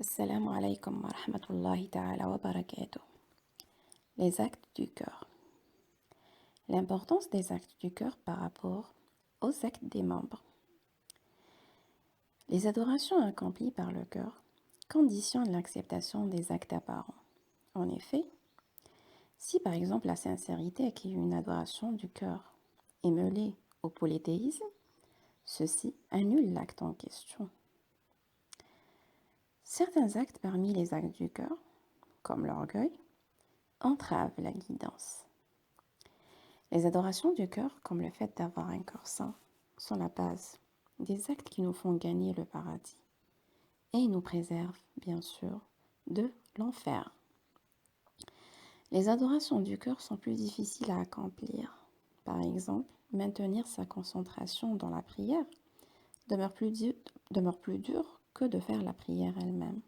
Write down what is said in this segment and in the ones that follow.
Assalamu alaikum wa rahmatullahi ta'ala wa barakatuh. Les actes du cœur. L'importance des actes du cœur par rapport aux actes des membres. Les adorations accomplies par le cœur conditionnent l'acceptation des actes apparents. En effet, si par exemple la sincérité qui est une adoration du cœur est mêlée au polythéisme, ceci annule l'acte en question. Certains actes parmi les actes du cœur, comme l'orgueil, entravent la guidance. Les adorations du cœur, comme le fait d'avoir un cœur saint, sont la base des actes qui nous font gagner le paradis et nous préservent, bien sûr, de l'enfer. Les adorations du cœur sont plus difficiles à accomplir. Par exemple, maintenir sa concentration dans la prière demeure plus dur que de faire la prière elle-même.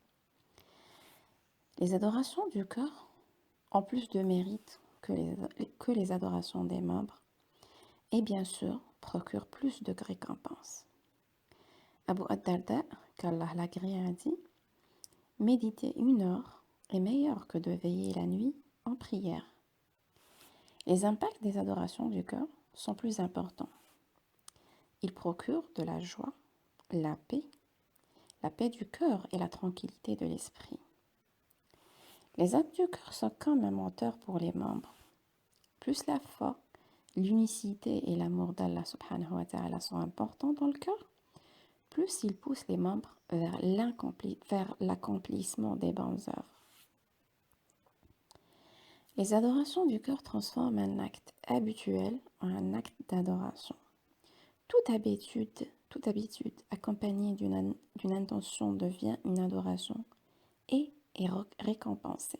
Les adorations du cœur ont plus de mérite que les adorations des membres et bien sûr procurent plus de récompenses. Abu ad-Darda, qu'Allah l'agrée, a dit « Méditer 1 heure est meilleur que de veiller la nuit en prière. » Les impacts des adorations du cœur sont plus importants. Ils procurent de la joie, la paix du cœur et la tranquillité de l'esprit. Les actes du cœur sont comme un moteur pour les membres. Plus la foi, l'unicité et l'amour d'Allah subhanahu wa ta'ala sont importants dans le cœur, plus ils poussent les membres vers l'accomplissement des bonnes œuvres. Les adorations du cœur transforment un acte habituel en un acte d'adoration. Toute habitude accompagnée d'une intention devient une adoration et est récompensée.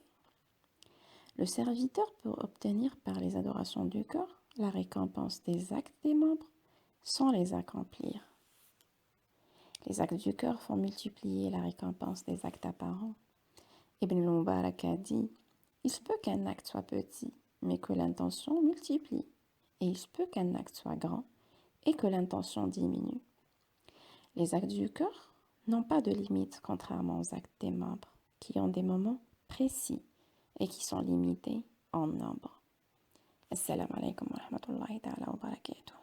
Le serviteur peut obtenir par les adorations du cœur la récompense des actes des membres sans les accomplir. Les actes du cœur font multiplier la récompense des actes apparents. Ibn al-Mubarak a dit « Il se peut qu'un acte soit petit, mais que l'intention multiplie. Et il se peut qu'un acte soit grand et que l'intention diminue. » Les actes du cœur n'ont pas de limite, contrairement aux actes des membres, qui ont des moments précis et qui sont limités en nombre. Assalamu alaikum wa rahmatullahi ta'ala wa barakatuh.